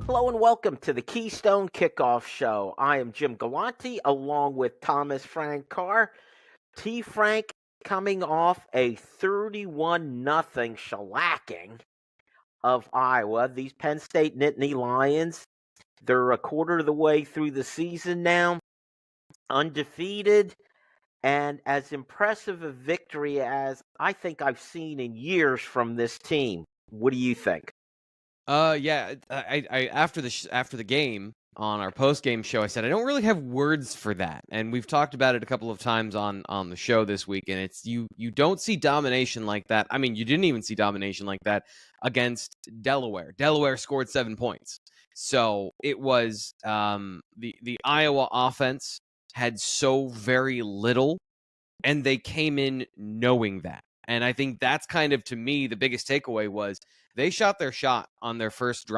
Hello and welcome to the Keystone Kickoff Show. I am Jim Galante along with Thomas Frank Carr. T. Frank coming off a 31-0 shellacking of Iowa. These Penn State Nittany Lions, they're a quarter of the way through the season now, undefeated, and as impressive a victory as I think I've seen in years from this team. What do you think? Yeah, I after the game on our post game show, I said I don't really have words for that, and we've talked about it a couple of times on the show this week, and it's you don't see domination like that. I mean, you didn't even see domination like that against Delaware. Delaware scored 7 points, so it was the Iowa offense had so very little, and they came in knowing that. And I think that's kind of, to me, the biggest takeaway was they shot their shot on their first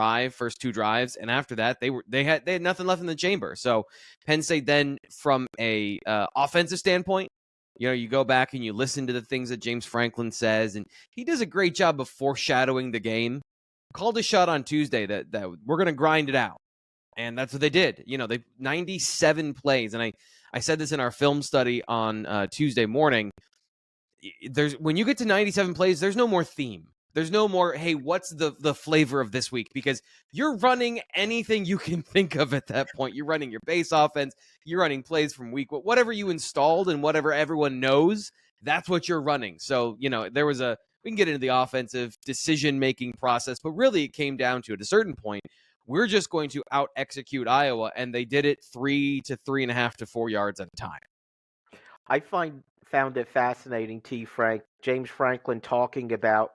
two drives, and after that, they had nothing left in the chamber. So Penn State then, from a offensive standpoint, you go back and you listen to the things that James Franklin says, and he does a great job of foreshadowing the game. Called a shot on Tuesday that we're going to grind it out, and that's what they did. They 97 plays, and I said this in our film study on Tuesday morning. When you get to 97 plays, there's no more theme. There's no more, hey, what's the flavor of this week? Because you're running anything you can think of at that point. You're running your base offense. You're running plays from week, whatever you installed and whatever everyone knows, that's what you're running. So, we can get into the offensive decision-making process, but really it came down to, at a certain point, we're just going to out-execute Iowa, and they did it 3 to 3.5 to 4 yards at a time. I found it fascinating, T. Frank, James Franklin talking about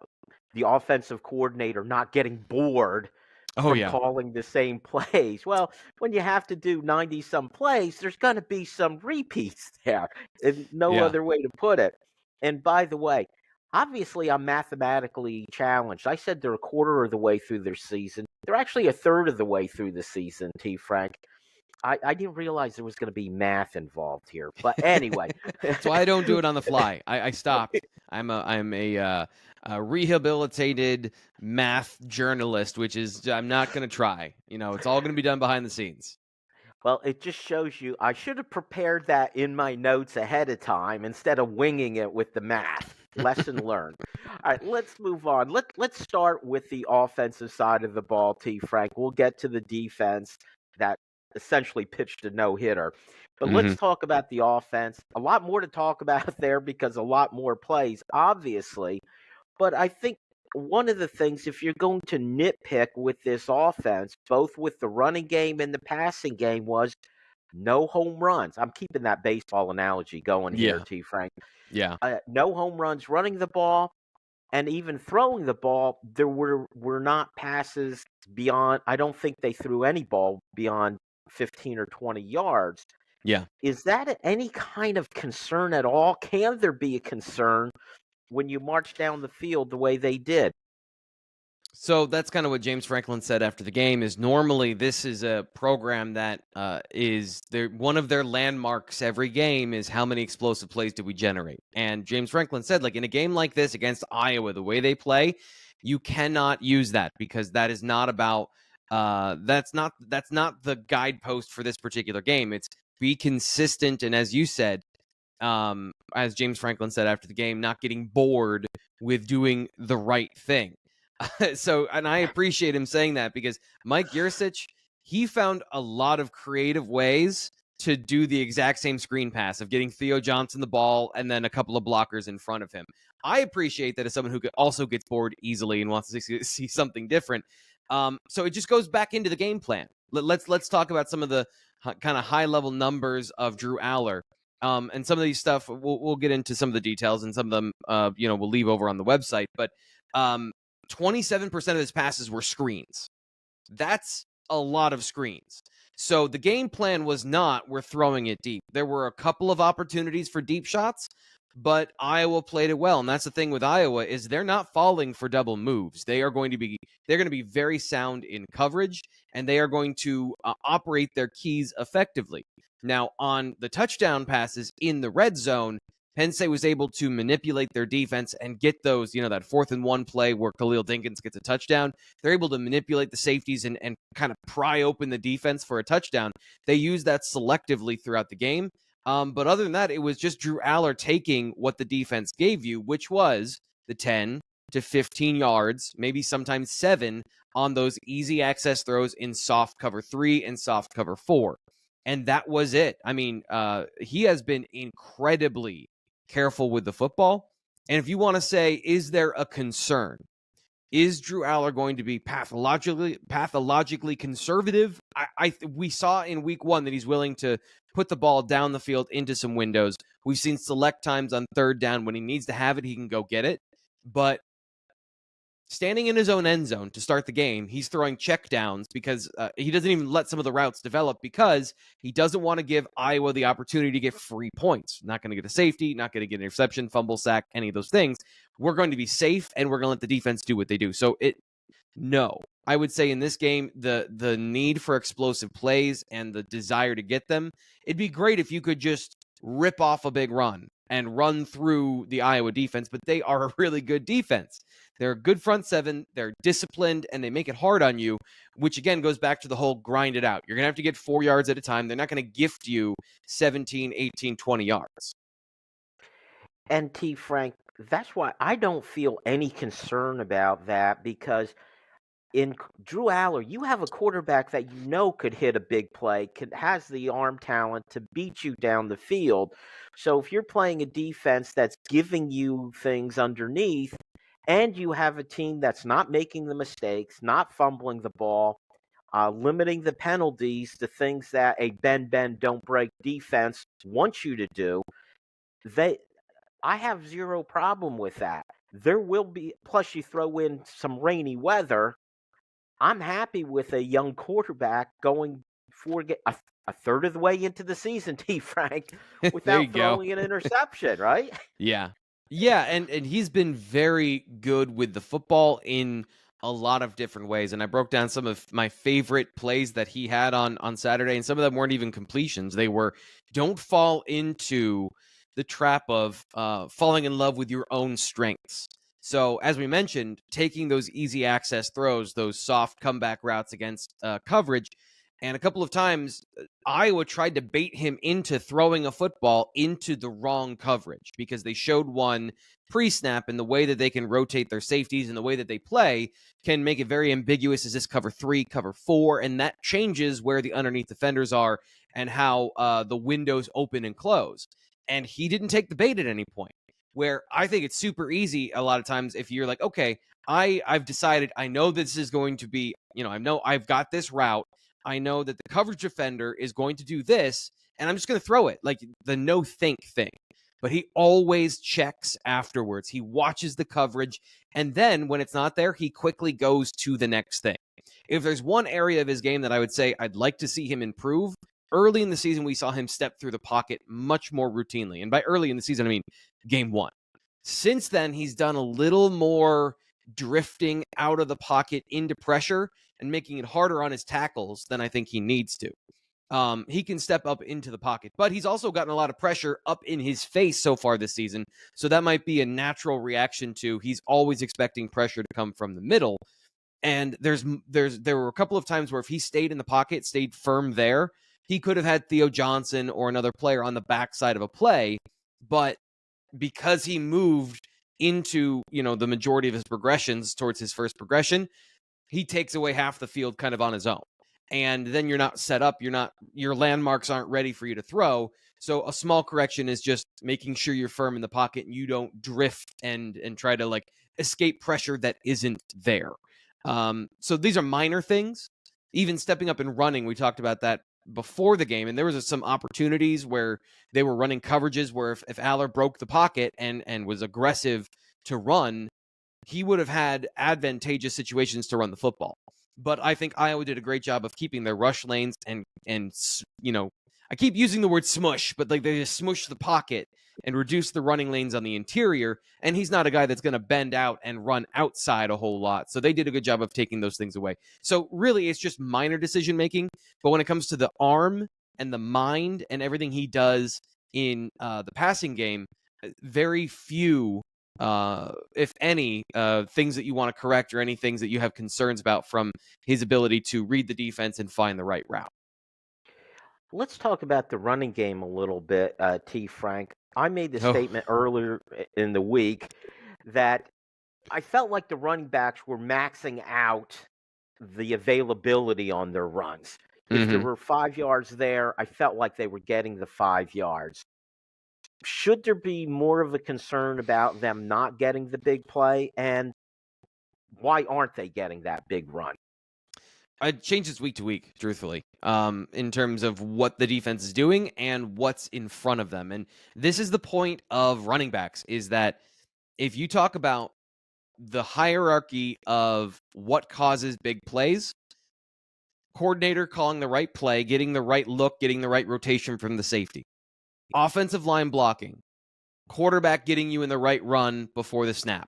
the offensive coordinator not getting bored from calling the same plays. Well, when you have to do 90-some plays, there's going to be some repeats there. There's no other way to put it. And by the way, obviously I'm mathematically challenged. I said they're a quarter of the way through their season. They're actually a third of the way through the season, T. Frank. I didn't realize there was going to be math involved here. But anyway. That's why I don't do it on the fly. I stopped. I'm a rehabilitated math journalist, which is I'm not going to try. It's all going to be done behind the scenes. Well, it just shows you I should have prepared that in my notes ahead of time instead of winging it with the math. Lesson learned. All right, let's move on. Let's start with the offensive side of the ball, T. Frank. We'll get to the defense that essentially pitched a no-hitter. But let's talk about the offense. A lot more to talk about there because a lot more plays, obviously. But I think one of the things, if you're going to nitpick with this offense, both with the running game and the passing game, was no home runs. I'm keeping that baseball analogy going here, T. Frank. Yeah. No home runs running the ball, and even throwing the ball, there were not passes beyond. I don't think they threw any ball beyond 15 or 20 yards. Yeah. Is that any kind of concern at all? Can there be a concern when you march down the field the way they did? So that's kind of what James Franklin said after the game, is normally this is a program that is one of their landmarks every game is how many explosive plays do we generate. And James Franklin said, in a game like this against Iowa, the way they play, you cannot use that because that is not about that's not the guidepost for this particular game. It's be consistent, and as you said, as James Franklin said after the game, not getting bored with doing the right thing. And I appreciate him saying that because Mike Yurcich, he found a lot of creative ways to do the exact same screen pass of getting Theo Johnson the ball and then a couple of blockers in front of him. I appreciate that as someone who also gets bored easily and wants to see something different. So it just goes back into the game plan. Let's talk about some of the kind of high level numbers of Drew Allar. And some of these stuff, we'll get into some of the details, and some of them, we'll leave over on the website. But 27% of his passes were screens. That's a lot of screens. So the game plan was not we're throwing it deep. There were a couple of opportunities for deep shots, but Iowa played it well. And that's the thing with Iowa is they're not falling for double moves. They're going to be very sound in coverage, and they are going to operate their keys effectively. Now, on the touchdown passes in the red zone, Penn State was able to manipulate their defense and get those, that 4th and 1 play where Khalil Dinkins gets a touchdown. They're able to manipulate the safeties and kind of pry open the defense for a touchdown. They use that selectively throughout the game. But other than that, it was just Drew Allar taking what the defense gave you, which was the 10 to 15 yards, maybe sometimes 7 on those easy access throws in soft cover 3 and soft cover 4. And that was it. I mean, he has been incredibly careful with the football. And if you want to say, is there a concern? Is Drew Allar going to be pathologically conservative? We saw in week 1 that he's willing to put the ball down the field into some windows. We've seen select times on 3rd down when he needs to have it, he can go get it. But standing in his own end zone to start the game, he's throwing check downs because he doesn't even let some of the routes develop because he doesn't want to give Iowa the opportunity to get free points. Not going to get a safety, not going to get an interception, fumble, sack, any of those things. We're going to be safe, and we're going to let the defense do what they do. So no. I would say in this game, the need for explosive plays and the desire to get them, it'd be great if you could just rip off a big run and run through the Iowa defense, but they are a really good defense. They're a good front 7, they're disciplined, and they make it hard on you, which again goes back to the whole grind it out. You're going to have to get 4 yards at a time. They're not going to gift you 17, 18, 20 yards. And T. Frank, that's why I don't feel any concern about that, because in Drew Allar, you have a quarterback that could hit a big play, has the arm talent to beat you down the field. So if you're playing a defense that's giving you things underneath, and you have a team that's not making the mistakes, not fumbling the ball, limiting the penalties, the things that a bend, don't break defense wants you to do, I have zero problem with that. There will be, plus you throw in some rainy weather, I'm happy with a young quarterback going for a third of the way into the season, T. Frank, without throwing an interception, right? Yeah. Yeah, and he's been very good with the football in a lot of different ways. And I broke down some of my favorite plays that he had on Saturday, and some of them weren't even completions. They were, don't fall into the trap of falling in love with your own strengths. So, as we mentioned, taking those easy access throws, those soft comeback routes against coverage, and a couple of times, Iowa tried to bait him into throwing a football into the wrong coverage because they showed one pre-snap, and the way that they can rotate their safeties and the way that they play can make it very ambiguous. Is this cover 3, cover 4? And that changes where the underneath defenders are and how the windows open and close. And he didn't take the bait at any point, where I think it's super easy a lot of times if you're like, okay, I've decided, I know this is going to be, I know I've got this route. I know that the coverage defender is going to do this, and I'm just going to throw it, like the no-think thing. But he always checks afterwards. He watches the coverage, and then when it's not there, he quickly goes to the next thing. If there's one area of his game that I would say I'd like to see him improve, early in the season, we saw him step through the pocket much more routinely. And by early in the season, I mean game 1. Since then, he's done a little more drifting out of the pocket into pressure and making it harder on his tackles than I think he needs to. He can step up into the pocket, but he's also gotten a lot of pressure up in his face so far this season. So that might be a natural reaction to he's always expecting pressure to come from the middle. And there were a couple of times where if he stayed in the pocket, stayed firm there, he could have had Theo Johnson or another player on the backside of a play. But because he moved into, the majority of his progressions towards his first progression, he takes away half the field kind of on his own. And then you're not set up. Your landmarks aren't ready for you to throw. So a small correction is just making sure you're firm in the pocket and you don't drift and try to escape pressure that isn't there. So these are minor things. Even stepping up and running, we talked about that before the game, and there was some opportunities where they were running coverages where if Allar broke the pocket and was aggressive to run, he would have had advantageous situations to run the football. But I think Iowa did a great job of keeping their rush lanes and I keep using the word smush, but they just smush the pocket and reduce the running lanes on the interior. And he's not a guy that's going to bend out and run outside a whole lot. So they did a good job of taking those things away. So really, it's just minor decision making. But when it comes to the arm and the mind and everything he does in the passing game, very few, if any, things that you want to correct or any things that you have concerns about from his ability to read the defense and find the right route. Let's talk about the running game a little bit, T. Frank. I made the Oh, statement earlier in the week that I felt like the running backs were maxing out the availability on their runs. If there hmm were 5 yards there, I felt like they were getting the 5 yards. Should there be more of a concern about them not getting the big play? And why aren't they getting that big run? it changes week to week, truthfully, in terms of what the defense is doing and what's in front of them. And this is the point of running backs, is that if you talk about the hierarchy of what causes big plays, coordinator calling the right play, getting the right look, getting the right rotation from the safety, offensive line blocking, quarterback getting you in the right run before the snap,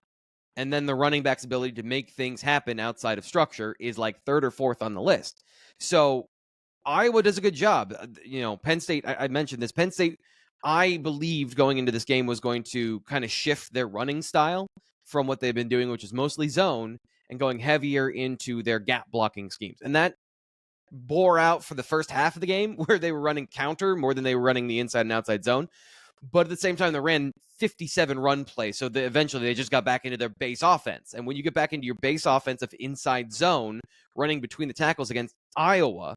and then the running back's ability to make things happen outside of structure is like third or fourth on the list. So Iowa does a good job. Penn State, I mentioned this. Penn State, I believed going into this game was going to kind of shift their running style from what they've been doing, which is mostly zone, and going heavier into their gap blocking schemes. And that bore out for the first half of the game, where they were running counter more than they were running the inside and outside zone. But at the same time, they ran 57 run plays. So eventually they just got back into their base offense. And when you get back into your base offense of inside zone, running between the tackles against Iowa,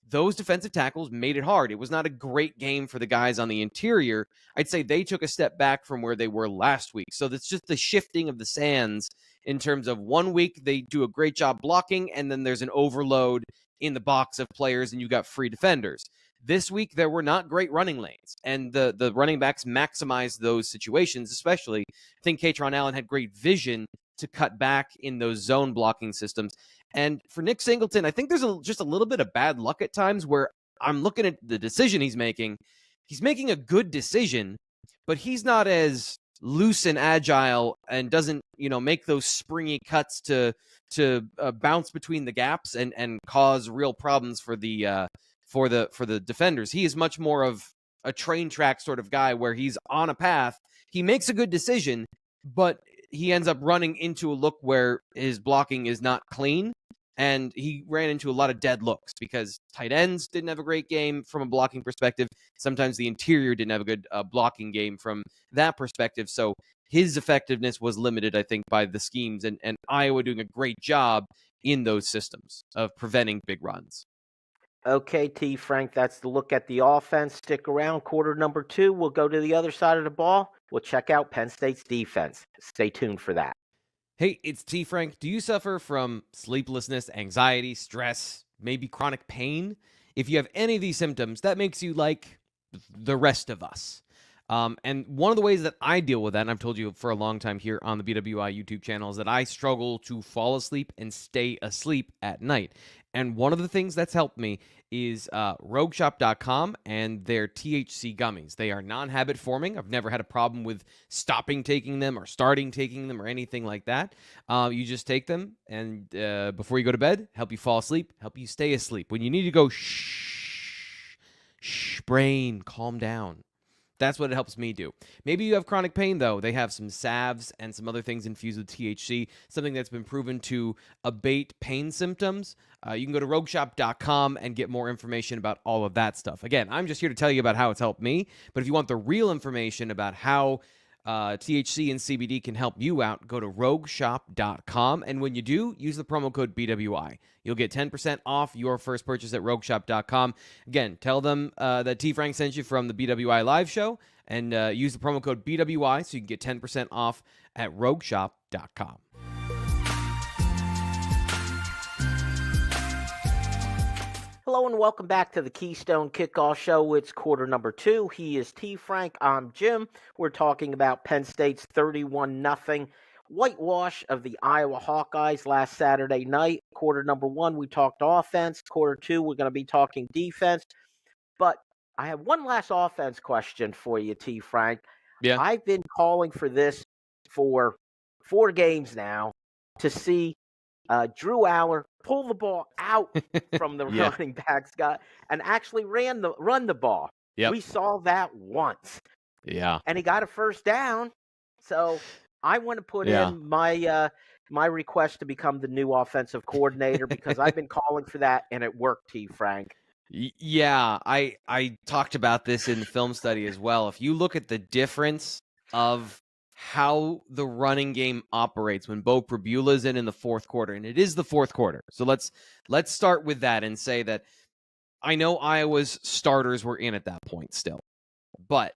those defensive tackles made it hard. It was not a great game for the guys on the interior. I'd say they took a step back from where they were last week. So that's just the shifting of the sands in terms of 1 week they do a great job blocking, and then there's an overload in the box of players, and you got free defenders. This week, there were not great running lanes, and the running backs maximized those situations, especially. I think Katron Allen had great vision to cut back in those zone blocking systems. And for Nick Singleton, I think there's just a little bit of bad luck at times where I'm looking at the decision he's making. He's making a good decision, but he's not as loose and agile and doesn't, make those springy cuts to bounce between the gaps and cause real problems for the defenders. He is much more of a train track sort of guy where he's on a path. He makes a good decision, but he ends up running into a look where his blocking is not clean. And he ran into a lot of dead looks because tight ends didn't have a great game from a blocking perspective. Sometimes the interior didn't have a good blocking game from that perspective. So his effectiveness was limited, I think, by the schemes, and Iowa doing a great job in those systems of preventing big runs. Okay, T. Frank, that's the look at the offense. Stick around. Quarter number 2, we'll go to the other side of the ball. We'll check out Penn State's defense. Stay tuned for that. Hey, it's T. Frank. Do you suffer from sleeplessness, anxiety, stress, maybe chronic pain? If you have any of these symptoms, that makes you like the rest of us. And one of the ways that I deal with that, and I've told you for a long time here on the BWI YouTube channel, is that I struggle to fall asleep and stay asleep at night. And one of the things that's helped me is rogueshop.com and their THC gummies. They are non-habit forming. I've never had a problem with stopping taking them or starting taking them or anything like that. You just take them, and before you go to bed, help you fall asleep, help you stay asleep. When you need to go, shh, brain, calm down. That's what it helps me do. Maybe you have chronic pain, though. They have some salves and some other things infused with THC, something that's been proven to abate pain symptoms. You can go to rogueshop.com and get more information about all of that stuff. Again, I'm just here to tell you about how it's helped me, but if you want the real information about how THC and CBD can help you out, go to rogueshop.com, and when you do, use the promo code BWI. You'll get 10% off your first purchase at rogueshop.com. Again, tell them that T. Frank sent you from the BWI live show, and use the promo code BWI so you can get 10% off at rogueshop.com. Hello and welcome back to the Keystone Kickoff Show. It's quarter number 2. He is T. Frank. I'm Jim. We're talking about Penn State's 31-0 whitewash of the Iowa Hawkeyes last Saturday night. Quarter number 1, we talked offense. Quarter 2, we're going to be talking defense. But I have one last offense question for you, T. Frank. Yeah. I've been calling for this for 4 games now to see Drew Allar pull the ball out from the running backs guy and actually run the ball. Yep. We saw that once. Yeah. and he got a first down. So I want to put Yeah. in my request to become the new offensive coordinator because I've been calling for that and it worked, T. Frank. Yeah, I talked about this in the film study as well. If you look at the difference of how the running game operates when Bo Pribula's in the fourth quarter, and it is the fourth quarter. So let's start with that and say that I know Iowa's starters were in at that point still, but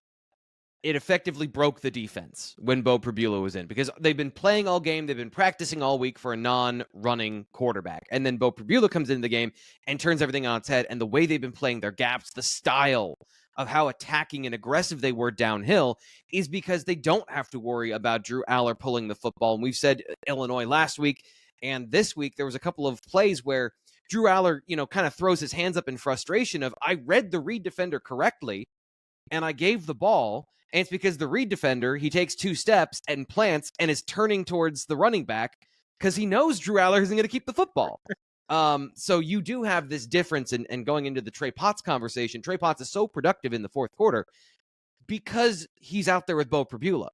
it effectively broke the defense when Bo Pribula was in because they've been playing all game. They've been practicing all week for a non-running quarterback. And then Bo Pribula comes into the game and turns everything on its head. And the way they've been playing their gaps, the style of how attacking and aggressive they were downhill is because they don't have to worry about Drew Allar pulling the football. And we've said Illinois last week and this week, there was a couple of plays where Drew Allar, kind of throws his hands up in frustration of, I read the read defender correctly and I gave the ball. And it's because the read defender, he takes 2 steps and plants and is turning towards the running back because he knows Drew Allar isn't going to keep the football. So you do have this difference and going into the Trey Potts conversation. Trey Potts is so productive in the fourth quarter because he's out there with Bo Pribula.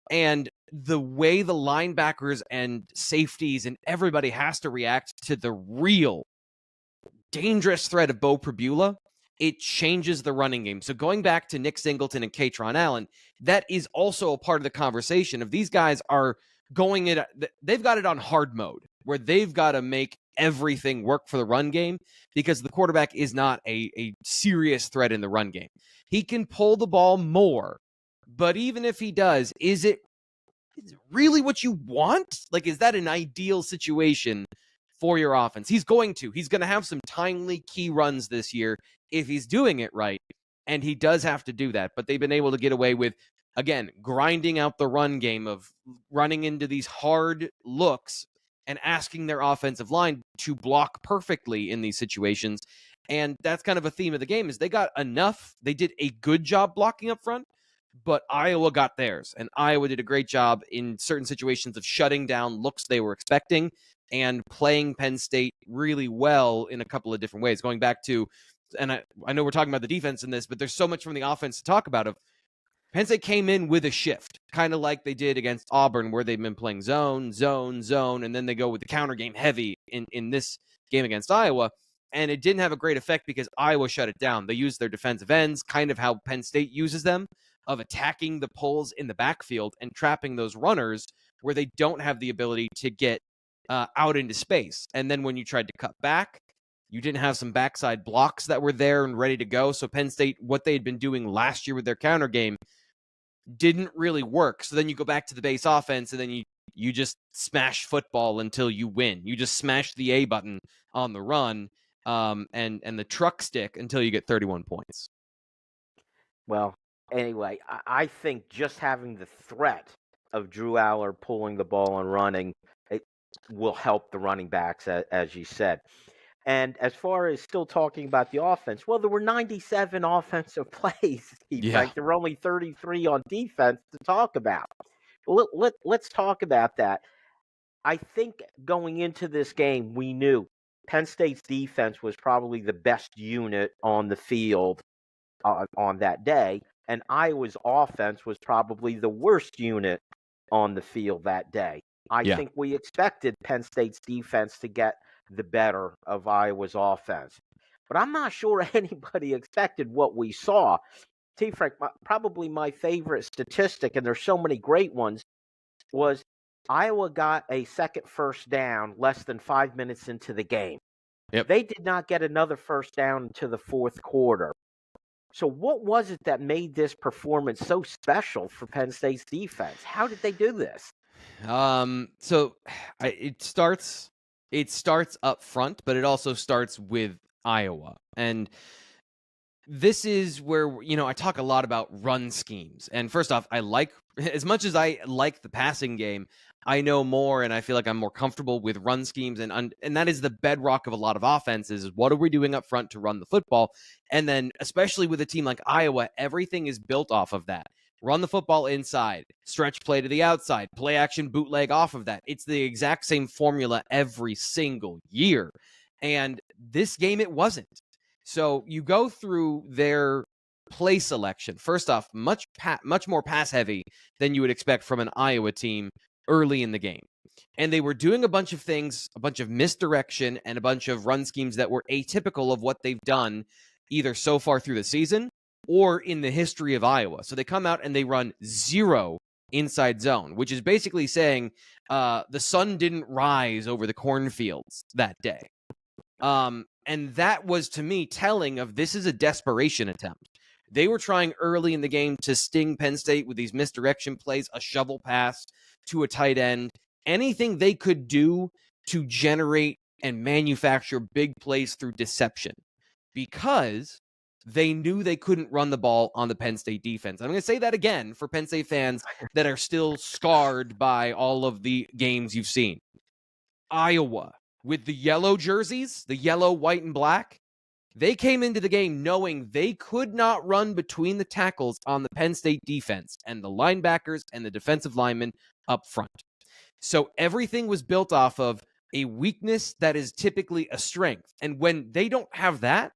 And the way the linebackers and safeties and everybody has to react to the real dangerous threat of Bo Pribula, it changes the running game. So going back to Nick Singleton and Katron Allen, that is also a part of the conversation of these guys are going it. They've got it on hard mode where they've got to make everything work for the run game because the quarterback is not a serious threat in the run game. He can pull the ball more, but even if he does, is it really what you want? Like, is that an ideal situation for your offense? He's going to have some timely key runs this year if he's doing it right. And he does have to do that. But they've been able to get away with, again, grinding out the run game of running into these hard looks and asking their offensive line to block perfectly in these situations. And that's kind of a theme of the game is they got enough. They did a good job blocking up front, but Iowa got theirs. And Iowa did a great job in certain situations of shutting down looks they were expecting and playing Penn State really well in a couple of different ways. Going back to, and I know we're talking about the defense in this, but there's so much from the offense to talk about. Of Penn State came in with a shift, kind of like they did against Auburn, where they've been playing zone, and then they go with the counter game heavy in this game against Iowa. And it didn't have a great effect because Iowa shut it down. They used their defensive ends, kind of how Penn State uses them, of attacking the pulls in the backfield and trapping those runners where they don't have the ability to get out into space. And then when you tried to cut back, you didn't have some backside blocks that were there and ready to go. So Penn State, what they had been doing last year with their counter game, didn't really work. So then you go back to the base offense and then you just smash football until you win. You just smash the A button on the run and the truck stick until you get 31 points. Well, anyway, I think just having the threat of Drew Allar pulling the ball and running, it will help the running backs, as you said. And as far as still talking about the offense, well, there were 97 offensive plays, Frank. There were only 33 on defense to talk about. Let's talk about that. I think going into this game, we knew Penn State's defense was probably the best unit on the field on that day, and Iowa's offense was probably the worst unit on the field that day. I think we expected Penn State's defense to get the better of Iowa's offense. But I'm not sure anybody expected what we saw. T. Frank, probably my favorite statistic, and there's so many great ones, was Iowa got a second first down less than 5 minutes into the game. Yep. They did not get another first down until the fourth quarter. So what was it that made this performance so special for Penn State's defense? How did they do this? It starts up front, but it also starts with Iowa. And this is where, I talk a lot about run schemes. And first off, as much as I like the passing game, I know more and I feel like I'm more comfortable with run schemes. And that is the bedrock of a lot of offenses is what are we doing up front to run the football? And then especially with a team like Iowa, everything is built off of that. Run the football inside, stretch play to the outside, play action bootleg off of that. It's the exact same formula every single year. And this game, it wasn't. So you go through their play selection. First off, much more pass heavy than you would expect from an Iowa team early in the game. And they were doing a bunch of things, a bunch of misdirection and a bunch of run schemes that were atypical of what they've done either so far through the season or in the history of Iowa. So they come out and they run 0 inside zone, which is basically saying the sun didn't rise over the cornfields that day. And that was, to me, telling of this is a desperation attempt. They were trying early in the game to sting Penn State with these misdirection plays, a shovel pass to a tight end, anything they could do to generate and manufacture big plays through deception, because they knew they couldn't run the ball on the Penn State defense. I'm going to say that again for Penn State fans that are still scarred by all of the games you've seen. Iowa, with the yellow jerseys, the yellow, white, and black, they came into the game knowing they could not run between the tackles on the Penn State defense and the linebackers and the defensive linemen up front. So everything was built off of a weakness that is typically a strength. And when they don't have that,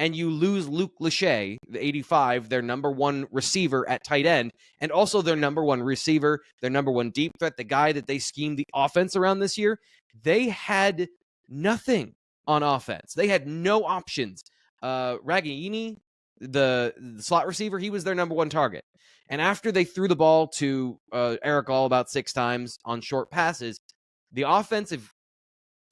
and you lose Luke Lachey, the 85, their number one receiver at tight end, and also their number one receiver, their number one deep threat, the guy that they schemed the offense around this year, they had nothing on offense. They had no options. Ragaini, the slot receiver, he was their number one target. And after they threw the ball to Eric All about 6 times on short passes, the offensive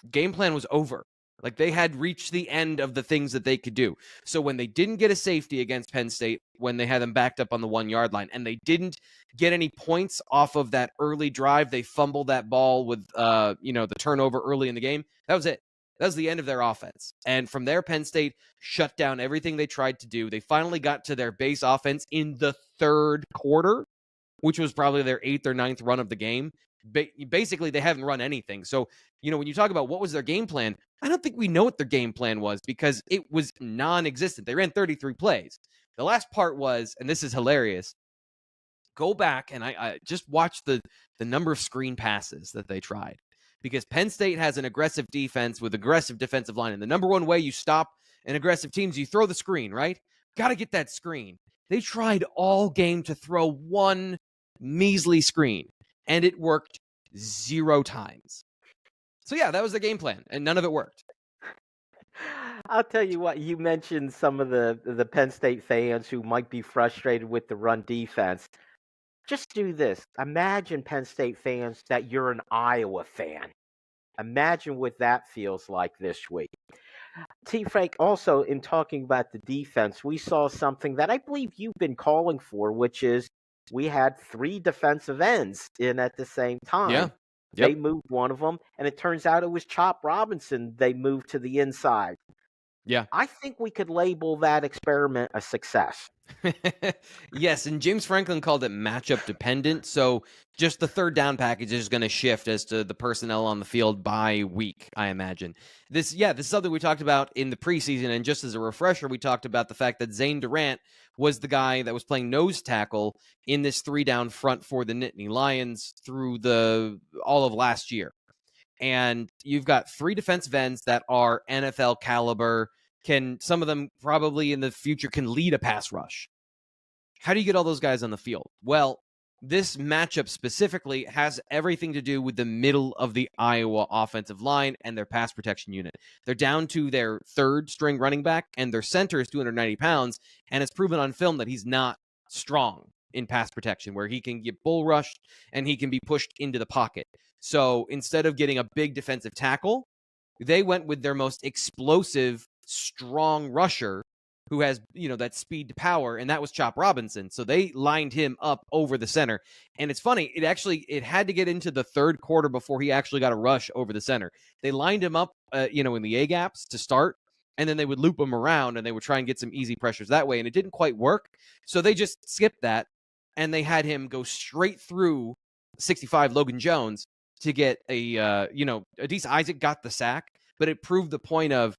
game plan was over. Like, they had reached the end of the things that they could do. So when they didn't get a safety against Penn State, when they had them backed up on the 1-yard line, and they didn't get any points off of that early drive, they fumbled that ball with the turnover early in the game. That was it. That was the end of their offense. And from there, Penn State shut down everything they tried to do. They finally got to their base offense in the third quarter, which was probably their 8th or 9th run of the game. Basically, they haven't run anything. So, when you talk about what was their game plan, I don't think we know what their game plan was, because it was non-existent. They ran 33 plays. The last part was, and this is hilarious, go back and I just watch the number of screen passes that they tried, because Penn State has an aggressive defense with aggressive defensive line. And the number one way you stop an aggressive team is you throw the screen, right? Got to get that screen. They tried all game to throw one measly screen, and it worked 0 times. So, yeah, that was the game plan, and none of it worked. I'll tell you what, you mentioned some of the Penn State fans who might be frustrated with the run defense. Just do this. Imagine, Penn State fans, that you're an Iowa fan. Imagine what that feels like this week. T. Frank, also in talking about the defense, we saw something that I believe you've been calling for, which is we had 3 defensive ends in at the same time. Yeah. They moved one of them, and it turns out it was Chop Robinson they moved to the inside. Yeah. I think we could label that experiment a success. Yes, and James Franklin called it matchup dependent. So just the third down package is going to shift as to the personnel on the field by week, I imagine. This is something we talked about in the preseason, and just as a refresher, we talked about the fact that Zane Durant was the guy that was playing nose tackle in this 3-down front for the Nittany Lions through all of last year. And you've got 3 defensive ends that are NFL caliber. Some of them probably in the future can lead a pass rush. How do you get all those guys on the field? Well, this matchup specifically has everything to do with the middle of the Iowa offensive line and their pass protection unit. They're down to their 3rd string running back, and their center is 290 pounds, and it's proven on film that he's not strong in pass protection, where he can get bull rushed and he can be pushed into the pocket. So instead of getting a big defensive tackle, they went with their most explosive, strong rusher who has, that speed to power, and that was Chop Robinson. So they lined him up over the center. And it's funny, it had to get into the 3rd quarter before he actually got a rush over the center. They lined him up, in the A-gaps to start, and then they would loop him around, and they would try and get some easy pressures that way, and it didn't quite work. So they just skipped that, and they had him go straight through 65 Logan Jones to get Adisa Isaac got the sack, but it proved the point of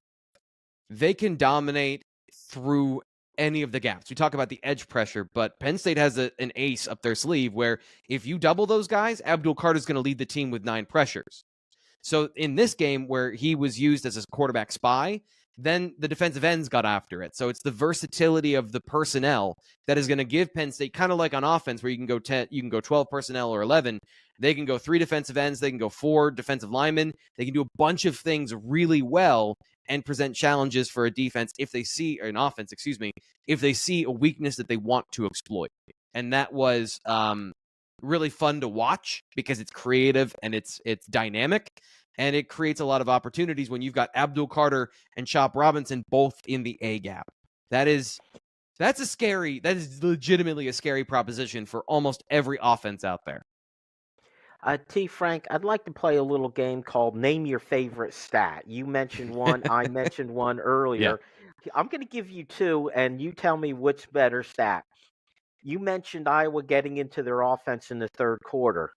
they can dominate through any of the gaps. We talk about the edge pressure, but Penn State has an ace up their sleeve where if you double those guys, Abdul Carter's going to lead the team with 9 pressures. So in this game where he was used as a quarterback spy, then the defensive ends got after it. So it's the versatility of the personnel that is going to give Penn State, kind of like on offense where you can go 10, you can go 12 personnel or 11. They can go 3 defensive ends, they can go 4 defensive linemen. They can do a bunch of things really well and present challenges for a defense if they see, or an offense, excuse me, if they see a weakness that they want to exploit. And that was really fun to watch because it's creative and it's dynamic. And it creates a lot of opportunities when you've got Abdul Carter and Chop Robinson both in the A gap. That is legitimately a scary proposition for almost every offense out there. T. Frank, I'd like to play a little game called Name Your Favorite Stat. You mentioned one, I mentioned one earlier. Yeah. I'm going to give you 2, and you tell me which better stat. You mentioned Iowa getting into their offense in the third quarter.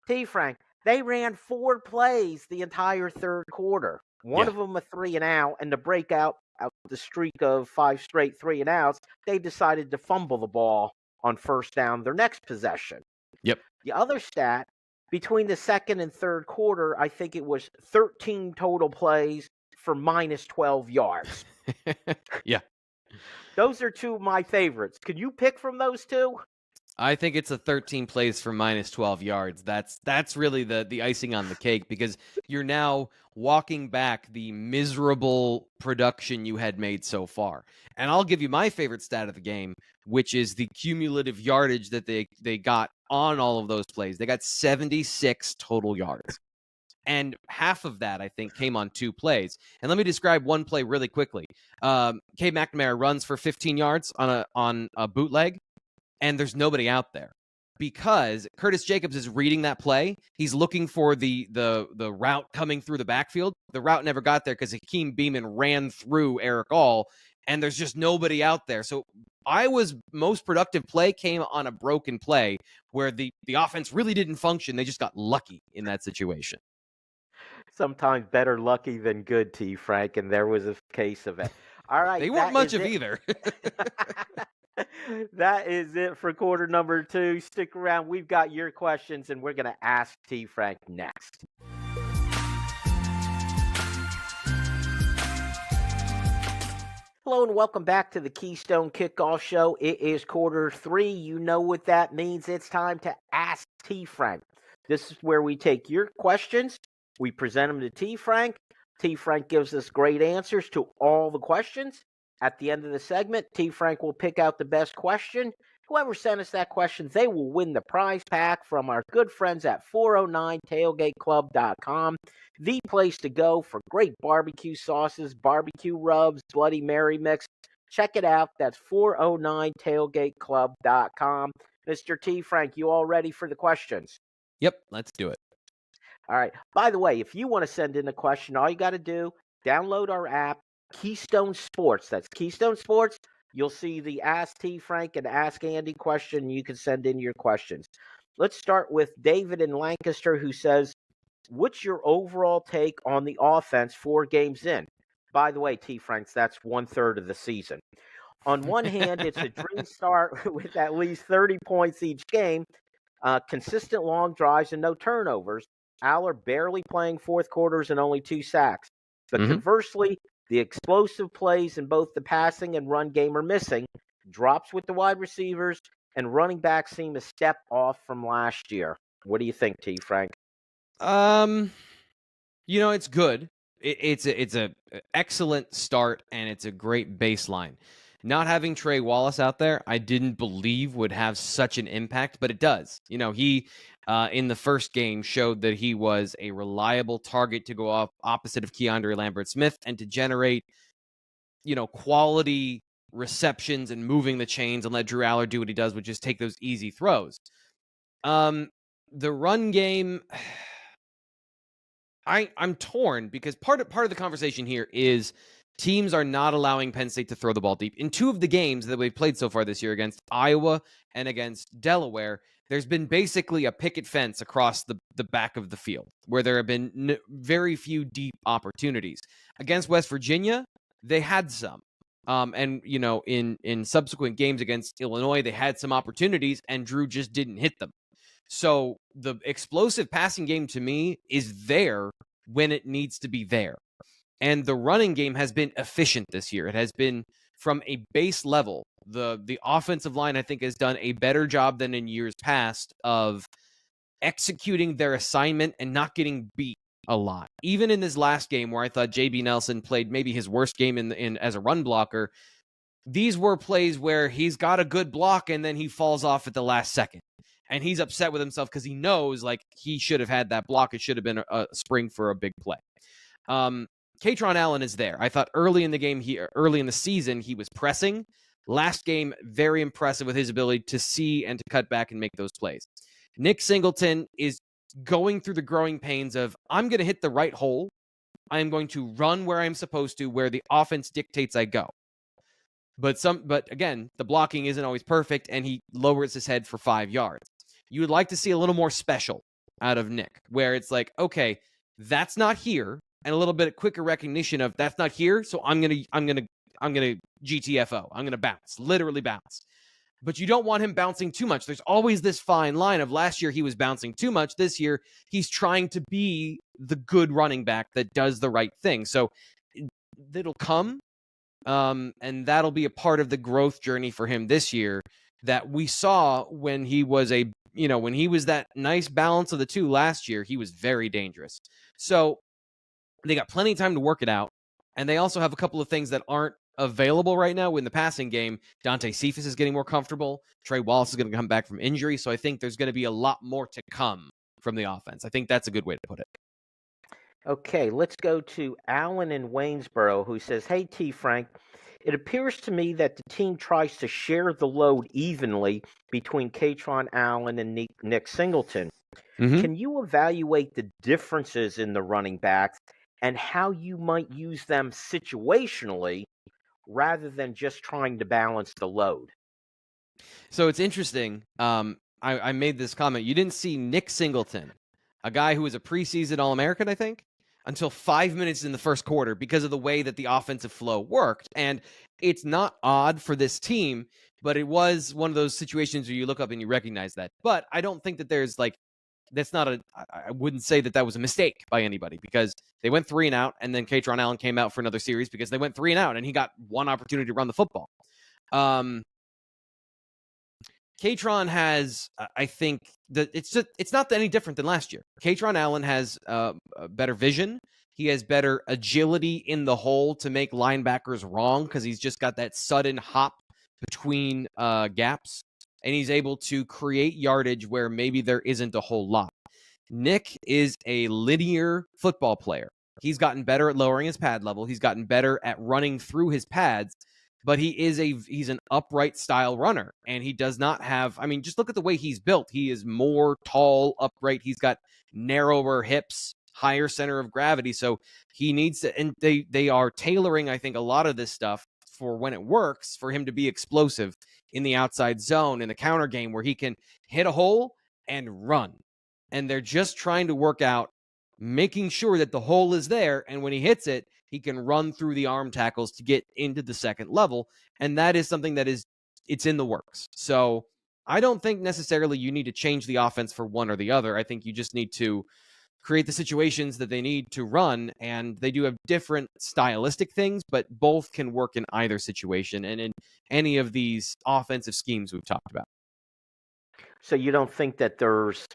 T. Frank, they ran 4 plays the entire third quarter. One of them a 3 and out, and to break out the streak of 5 straight 3 and outs, they decided to fumble the ball on first down their next possession. Yep. The other stat, between the second and third quarter, I think it was 13 total plays for minus 12 yards. Yeah. Those are 2 of my favorites. Could you pick from those 2? I think it's a 13 plays for minus 12 yards. That's really the icing on the cake because you're now walking back the miserable production you had made so far. And I'll give you my favorite stat of the game, which is the cumulative yardage that they got on all of those plays. They got 76 total yards. And half of that, I think, came on 2 plays. And let me describe one play really quickly. K. McNamara runs for 15 yards on a bootleg. And there's nobody out there because Curtis Jacobs is reading that play. He's looking for the route coming through the backfield. The route never got there because Hakeem Beamon ran through Eric All, and there's just nobody out there. So Iowa's most productive play came on a broken play where the offense really didn't function. They just got lucky in that situation. Sometimes better lucky than good, T. Frank, and there was a case of it. All right. They weren't much of either. That is it for quarter number 2. Stick around. We've got your questions, and we're going to ask T. Frank next. Hello, and welcome back to the Keystone Kickoff Show. It is quarter 3. You know what that means. It's time to ask T. Frank. This is where we take your questions. We present them to T. Frank. T. Frank gives us great answers to all the questions. At the end of the segment, T. Frank will pick out the best question. Whoever sent us that question, they will win the prize pack from our good friends at 409tailgateclub.com, the place to go for great barbecue sauces, barbecue rubs, Bloody Mary mix. Check it out. That's 409tailgateclub.com. Mr. T. Frank, you all ready for the questions? Yep, let's do it. All right. By the way, if you want to send in a question, all you got to do, download our app, Keystone Sports. That's Keystone Sports. You'll see the Ask T. Frank and Ask Andy question. You can send in your questions. Let's start with David in Lancaster, who says, what's your overall take on the offense 4 games in? By the way, T. Franks, that's 1/3 of the season. On one hand, it's a dream start with at least 30 points each game, consistent long drives and no turnovers. Allar barely playing fourth quarters and only 2 sacks. But conversely, the explosive plays in both the passing and run game are missing. Drops with the wide receivers and running backs seem a step off from last year. What do you think, T. Frank? It's good. It's a excellent start and it's a great baseline. Not having Trey Wallace out there, I didn't believe would have such an impact, but it does. He in the first game showed that he was a reliable target to go off opposite of Keandre Lambert-Smith and to generate, quality receptions and moving the chains and let Drew Allar do what he does, which is take those easy throws. The run game, I'm torn because part of the conversation here is teams are not allowing Penn State to throw the ball deep. In 2 of the games that we've played so far this year against Iowa and against Delaware, there's been basically a picket fence across the back of the field where there have been very few deep opportunities. Against West Virginia, they had some. And in subsequent games against Illinois, they had some opportunities and Drew just didn't hit them. So the explosive passing game to me is there when it needs to be there. And the running game has been efficient this year. It has been from a base level. The offensive line, I think, has done a better job than in years past of executing their assignment and not getting beat a lot. Even in this last game where I thought JB Nelson played maybe his worst game in as a run blocker, these were plays where he's got a good block and then he falls off at the last second. And he's upset with himself because he knows like he should have had that block. It should have been a spring for a big play. Kaytron Allen is there. I thought early in the season, he was pressing. Last game, very impressive with his ability to see and to cut back and make those plays. Nick Singleton is going through the growing pains of, I'm going to hit the right hole. I am going to run where I'm supposed to, where the offense dictates I go. But again, the blocking isn't always perfect, and he lowers his head for 5 yards. You would like to see a little more special out of Nick, where it's like, okay, that's not here, and a little bit quicker recognition of that's not here, so I'm gonna GTFO. I'm gonna bounce, literally bounce. But you don't want him bouncing too much. There's always this fine line of last year he was bouncing too much. This year he's trying to be the good running back that does the right thing. So it'll come. And that'll be a part of the growth journey for him this year that we saw when he was when he was that nice balance of the two last year. He was very dangerous. So they got plenty of time to work it out. And they also have a couple of things that aren't available right now in the passing game. Dante Cephas is getting more comfortable. Trey Wallace is going to come back from injury. So I think there's going to be a lot more to come from the offense. I think that's a good way to put it. Okay, let's go to Alan in Waynesboro, who says, "Hey, T. Frank, it appears to me that the team tries to share the load evenly between Kaytron Allen and Nick Singleton. Mm-hmm. Can you evaluate the differences in the running backs and how you might use them situationally rather than just trying to balance the load?" So it's interesting. I made this comment. You didn't see Nick Singleton, a guy who was a preseason All-American, I think, until 5 minutes in the first quarter because of the way that the offensive flow worked. And it's not odd for this team, but it was one of those situations where you look up and you recognize that. But I don't think that there's I wouldn't say that was a mistake by anybody because they went 3 and out, and then Kaytron Allen came out for another series because they went 3 and out, and he got one opportunity to run the football. Kaytron has, I think, that it's not any different than last year. Kaytron Allen has better vision. He has better agility in the hole to make linebackers wrong because he's just got that sudden hop between gaps, and he's able to create yardage where maybe there isn't a whole lot. Nick is a linear football player. He's gotten better at lowering his pad level. He's gotten better at running through his pads. But he's an upright style runner, and he does not have, just look at the way he's built. He is more tall, upright. He's got narrower hips, higher center of gravity. So he needs to, and they are tailoring, I think, a lot of this stuff for when it works for him to be explosive in the outside zone, in the counter game where he can hit a hole and run. And they're just trying to work out making sure that the hole is there, and when he hits it, he can run through the arm tackles to get into the second level, and that is something it's in the works. So I don't think necessarily you need to change the offense for one or the other. I think you just need to create the situations that they need to run, and they do have different stylistic things, but both can work in either situation and in any of these offensive schemes we've talked about. So you don't think that there's,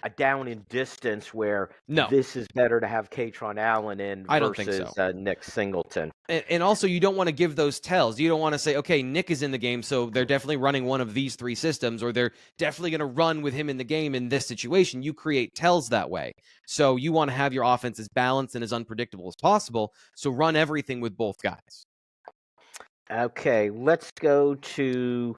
a down in distance where this is better to have Kaytron Allen in versus I don't think so. Nick Singleton. And also, you don't want to give those tells. You don't want to say, okay, Nick is in the game, so they're definitely running one of these 3 systems, or they're definitely going to run with him in the game in this situation. You create tells that way. So you want to have your offense as balanced and as unpredictable as possible. So run everything with both guys. Okay, let's go to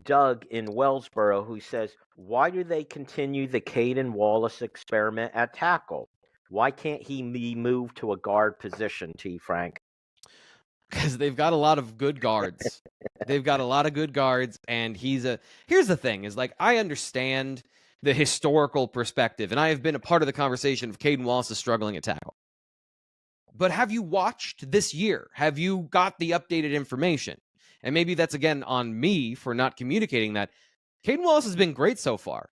Doug in Wellsboro, who says, "Why do they continue the Caden Wallace experiment at tackle? Why can't he be moved to a guard position, T. Frank?" Because they've got a lot of good guards. They've got a lot of good guards, and here's the thing, is like, I understand the historical perspective, and I have been a part of the conversation of Caden Wallace is struggling at tackle. But have you watched this year? Have you got the updated information? And maybe that's, again, on me for not communicating that. Caden Wallace has been great so far.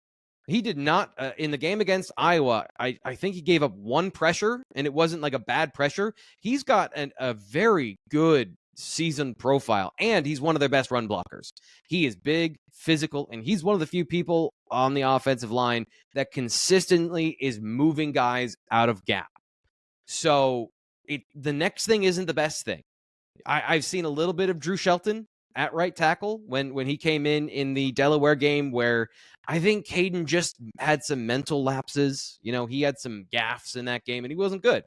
He did not in the game against Iowa. I think he gave up one pressure, and it wasn't like a bad pressure. He's got a very good season profile, and he's one of their best run blockers. He is big, physical, and he's one of the few people on the offensive line that consistently is moving guys out of gap. So the next thing isn't the best thing. I've seen a little bit of Drew Shelton at right tackle when he came in the Delaware game, where I think Caden just had some mental lapses. You know, he had some gaffes in that game, and he wasn't good.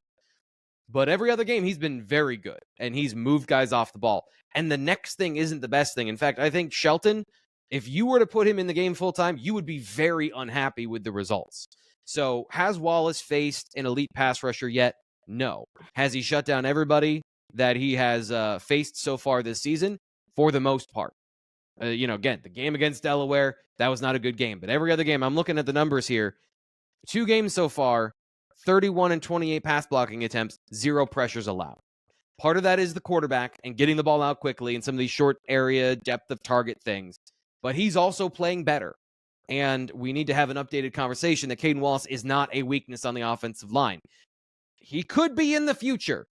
But every other game, he's been very good, and he's moved guys off the ball. And the next thing isn't the best thing. In fact, I think Shelton, if you were to put him in the game full time, you would be very unhappy with the results. So has Wallace faced an elite pass rusher yet? No. Has he shut down everybody that he has faced so far this season? For the most part. Again, the game against Delaware, that was not a good game. But every other game, I'm looking at the numbers here. 2 games so far, 31 and 28 pass blocking attempts, 0 pressures allowed. Part of that is the quarterback and getting the ball out quickly and some of these short area depth of target things. But he's also playing better. And we need to have an updated conversation that Caden Wallace is not a weakness on the offensive line. He could be in the future,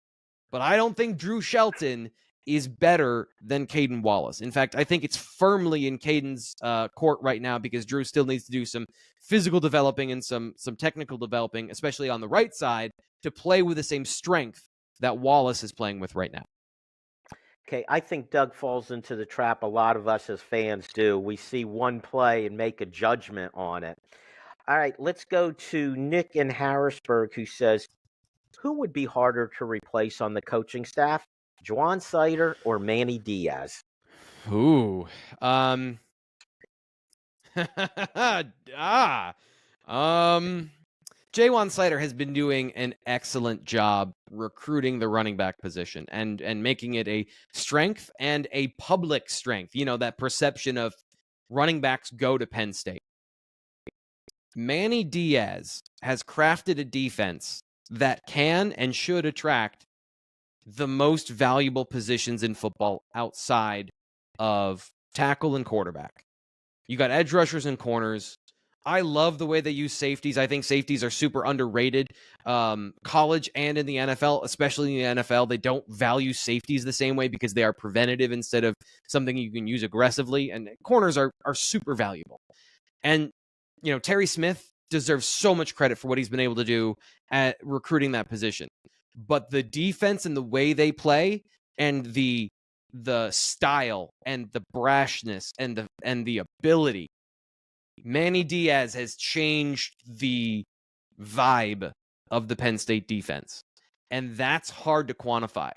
but I don't think Drew Shelton is better than Caden Wallace. In fact, I think it's firmly in Caden's court right now, because Drew still needs to do some physical developing and some technical developing, especially on the right side, to play with the same strength that Wallace is playing with right now. Okay, I think Doug falls into the trap a lot of us as fans do. We see one play and make a judgment on it. All right, let's go to Nick in Harrisburg, who says, who would be harder to replace on the coaching staff, Juwan Sider or Manny Diaz? Ooh. Jaywan Sider has been doing an excellent job recruiting the running back position and making it a strength and a public strength. You know, that perception of running backs go to Penn State. Manny Diaz has crafted a defense that can and should attract the most valuable positions in football outside of tackle and quarterback. You got edge rushers and corners. I love the way they use safeties. I think safeties are super underrated. College and in the NFL, especially in the NFL, they don't value safeties the same way because they are preventative instead of something you can use aggressively. And corners are super valuable. And, you know, Terry Smith deserves so much credit for what he's been able to do at recruiting that position. But the defense and the way they play and the style and the brashness and the ability, Manny Diaz has changed the vibe of the Penn State defense. And that's hard to quantify.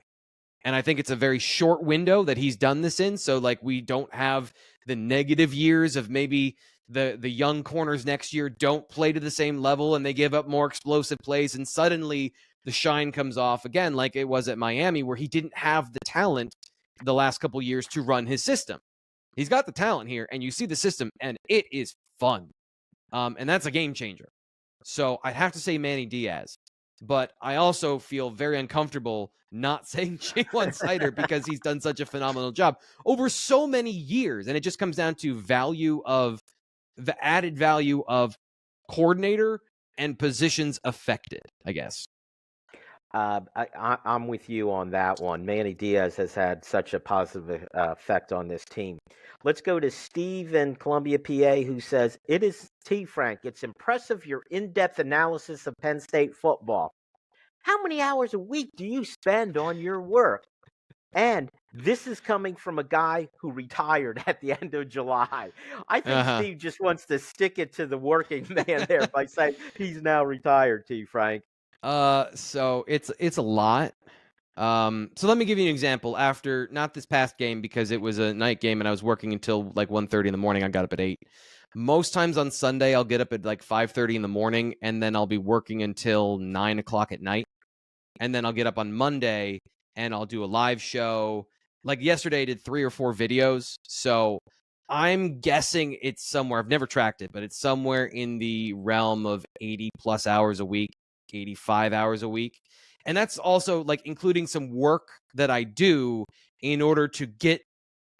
And I think it's a very short window that he's done this in. So, like, we don't have the negative years of maybe the young corners next year don't play to the same level and they give up more explosive plays. And suddenly the shine comes off again, like it was at Miami, where he didn't have the talent the last couple years to run his system. He's got the talent here, and you see the system, and it is fun. And that's a game changer. So I'd have to say Manny Diaz. But I also feel very uncomfortable not saying Jaywan Sider because he's done such a phenomenal job over so many years. And it just comes down to the added value of coordinator and positions affected, I guess. I'm with you on that one. Manny Diaz has had such a positive effect on this team. Let's go to Steve in Columbia, PA, who says, it is T. Frank. It's impressive your in-depth analysis of Penn State football. How many hours a week do you spend on your work? And this is coming from a guy who retired at the end of July. I think Steve just wants to stick it to the working man there by saying he's now retired, T. Frank. So it's a lot. So let me give you an example. After, not this past game because it was a night game and I was working until like 1:30 in the morning. I got up at 8. Most times on Sunday, I'll get up at like 5:30 in the morning and then I'll be working until 9 o'clock at night. And then I'll get up on Monday and I'll do a live show. Like yesterday, I did 3 or 4 videos. So I'm guessing it's somewhere, I've never tracked it, but it's somewhere in the realm of 80 plus hours a week, 85 hours a week. And that's also like including some work that I do in order to get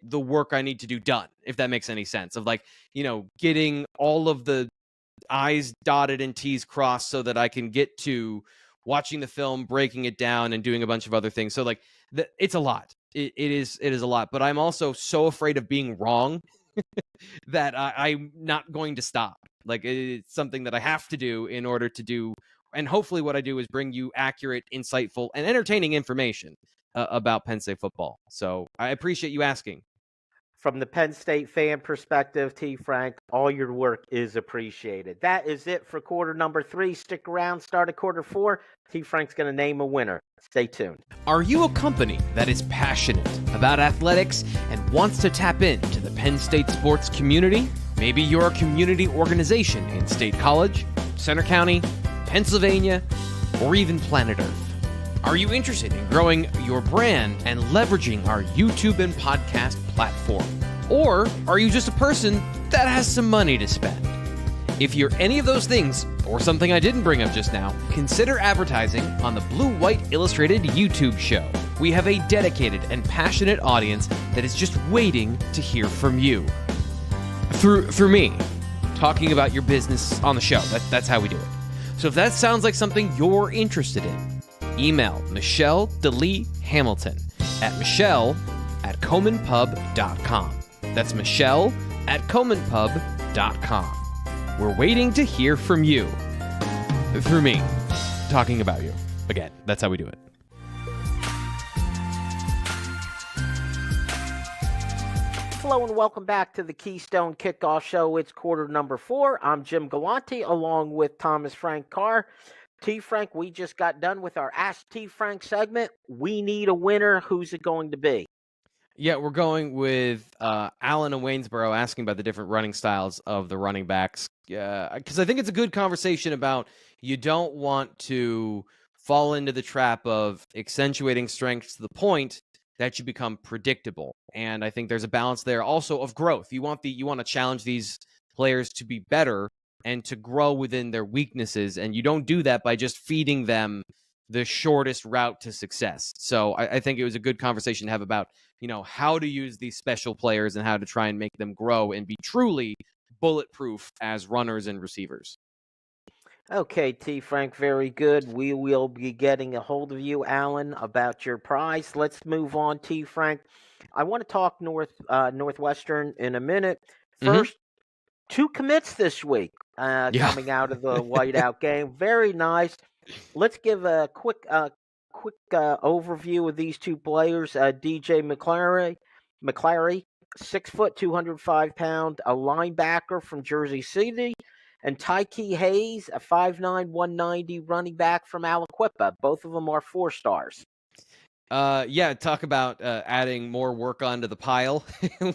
the work I need to do done, if that makes any sense. Of like, you know, getting all of the I's dotted and T's crossed so that I can get to watching the film, breaking it down, and doing a bunch of other things. So like it's a lot. It is a lot. But I'm also so afraid of being wrong that I'm not going to stop. Like it's something that I have to do in order to do. And hopefully what I do is bring you accurate, insightful, and entertaining information about Penn State football. So I appreciate you asking. From the Penn State fan perspective, T. Frank, all your work is appreciated. That is it for quarter number 3. Stick around, start at quarter 4. T. Frank's going to name a winner. Stay tuned. Are you a company that is passionate about athletics and wants to tap into the Penn State sports community? Maybe you're a community organization in State College, Center County, Pennsylvania, or even planet Earth. Are you interested in growing your brand and leveraging our YouTube and podcast platform? Or are you just a person that has some money to spend? If you're any of those things, or something I didn't bring up just now, consider advertising on the Blue White Illustrated YouTube show. We have a dedicated and passionate audience that is just waiting to hear from you. Through me, talking about your business on the show. That's how we do it. So if that sounds like something you're interested in, email Michelle DeLee Hamilton at michelle@comanpub.com. That's michelle@comanpub.com. We're waiting to hear from you. Through me, talking about you. Again, that's how we do it. Hello and welcome back to the Keystone Kickoff Show. It's quarter number 4. I'm Jim Galante along with Thomas Frank Carr. T. Frank, we just got done with our Ask T. Frank segment. We need a winner. Who's it going to be? Yeah, we're going with Alan and Waynesboro asking about the different running styles of the running backs. Because I think it's a good conversation about you don't want to fall into the trap of accentuating strengths to the point that you become predictable. And I think there's a balance there also of growth. You want to challenge these players to be better and to grow within their weaknesses. And you don't do that by just feeding them the shortest route to success. So I think it was a good conversation to have about, how to use these special players and how to try and make them grow and be truly bulletproof as runners and receivers. Okay, T. Frank, very good. We will be getting a hold of you, Alan, about your prize. Let's move on, T. Frank. I want to talk Northwestern in a minute. First, 2 commits this week coming out of the whiteout game. Very nice. Let's give a quick overview of these 2 players. DJ McClary, 6 foot, 205 pound, a linebacker from Jersey City, and Tyke Hayes, a 5'9", 190 running back from Aliquippa. Both of them are 4 stars. Talk about adding more work onto the pile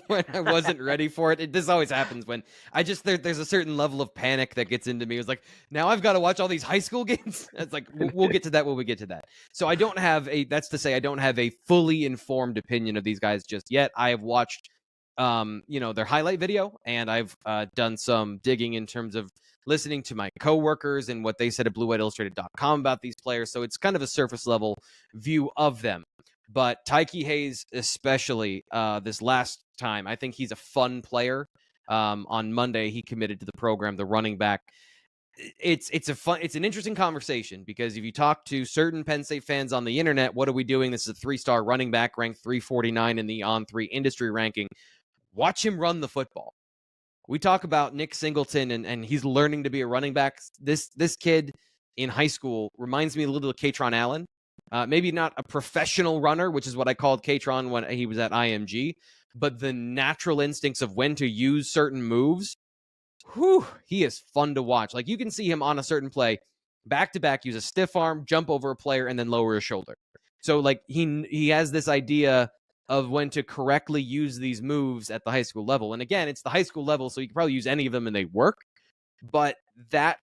when I wasn't ready for it. This always happens when there's a certain level of panic that gets into me. It's like, now I've got to watch all these high school games. It's like, we'll get to that when we get to that. So I don't have I don't have a fully informed opinion of these guys just yet. I have watched, their highlight video, and I've done some digging in terms of listening to my coworkers and what they said at BlueWhiteIllustrated.com about these players. So it's kind of a surface level view of them. But Tyke Hayes, especially this last time, I think he's a fun player. On Monday, he committed to the program, the running back. It's an interesting conversation, because if you talk to certain Penn State fans on the internet, what are we doing? This is a 3-star running back ranked 349 in the On3 industry ranking. Watch him run the football. We talk about Nick Singleton, and he's learning to be a running back. This kid in high school reminds me a little of Katron Allen. Maybe not a professional runner, which is what I called Katron when he was at IMG, but the natural instincts of when to use certain moves. He is fun to watch. Like, you can see him on a certain play, back-to-back, use a stiff arm, jump over a player, and then lower his shoulder. So, like, he has this idea of when to correctly use these moves at the high school level. And again, it's the high school level, so you can probably use any of them and they work. But that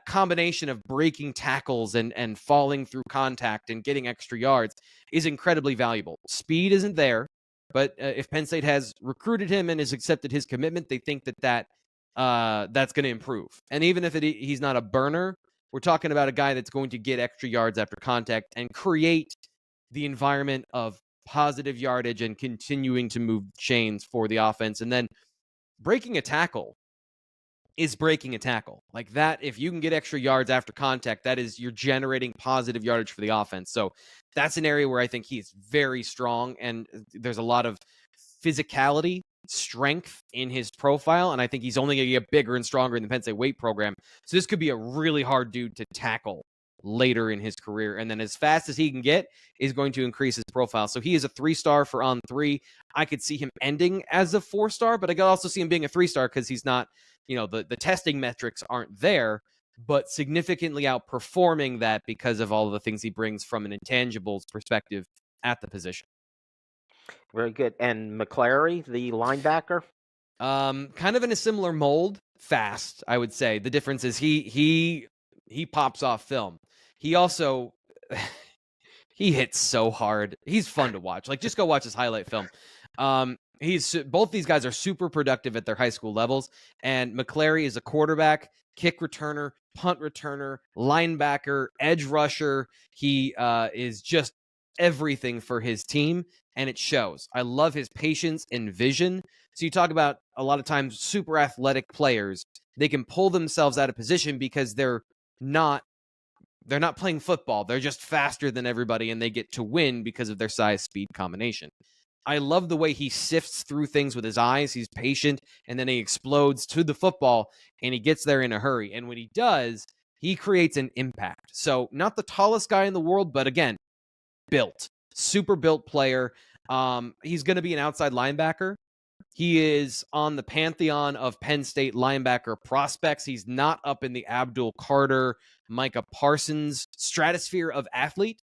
combination of breaking tackles and falling through contact and getting extra yards is incredibly valuable. Speed isn't there, but if Penn State has recruited him and has accepted his commitment, they think that's going to improve. And even if he's not a burner, we're talking about a guy that's going to get extra yards after contact and create the environment of positive yardage and continuing to move chains for the offense. And then breaking a tackle is breaking a tackle. Like that, if you can get extra yards after contact, that is, you're generating positive yardage for the offense. So that's an area where I think he's very strong, and there's a lot of physicality, strength in his profile, and I think he's only going to get bigger and stronger in the Penn State weight program. So this could be a really hard dude to tackle later in his career, and then as fast as he can get is going to increase his profile. So he is a 3-star for on 3. I could see him ending as a 4-star, but I could also see him being a 3-star because he's not, the testing metrics aren't there, but significantly outperforming that because of all of the things he brings from an intangibles perspective at the position. Very good. And McClary, the linebacker? Kind of in a similar mold, fast, I would say. The difference is he pops off film. He also he hits so hard. He's fun to watch. Like, just go watch his highlight film. Both these guys are super productive at their high school levels, and McClary is a quarterback, kick returner, punt returner, linebacker, edge rusher. He is just everything for his team, and it shows. I love his patience and vision. So you talk about a lot of times super athletic players, they can pull themselves out of position because they're not playing football. They're just faster than everybody, and they get to win because of their size-speed combination. I love the way he sifts through things with his eyes. He's patient, and then he explodes to the football, and he gets there in a hurry. And when he does, he creates an impact. So not the tallest guy in the world, but again, built. Super built player. He's going to be an outside linebacker. He is on the pantheon of Penn State linebacker prospects. He's not up in the Abdul Carter, Micah Parsons stratosphere of athlete,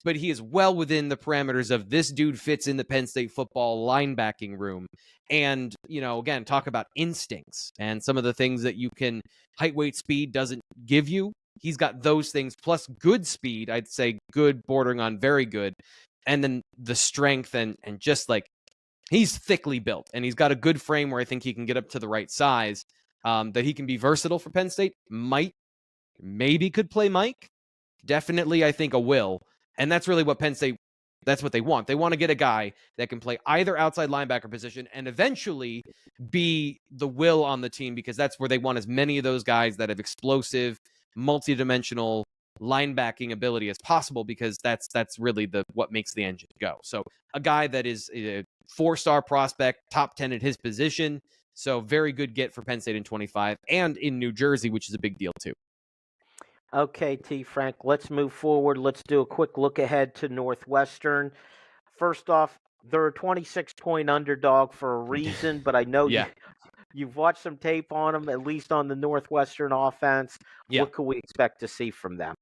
but he is well within the parameters of this dude fits in the Penn State football linebacking room. And, again, talk about instincts and some of the things that you can, height, weight, speed doesn't give you. He's got those things plus good speed. I'd say good, bordering on very good. And then the strength and just like, he's thickly built, and he's got a good frame where I think he can get up to the right size, that he can be versatile for Penn State. Maybe could play Mike. Definitely, I think, a will. And that's really what Penn State, that's what they want. They want to get a guy that can play either outside linebacker position and eventually be the will on the team, because that's where they want as many of those guys that have explosive, multidimensional linebacking ability as possible, because that's really what makes the engine go. So a guy that is a 4-star prospect, top 10 at his position. So very good get for Penn State in 25 and in New Jersey, which is a big deal too. Okay, T. Frank, let's move forward. Let's do a quick look ahead to Northwestern. First off, they're a 26-point underdog for a reason, but I know you've watched some tape on them, at least on the Northwestern offense. Yeah. What could we expect to see from them?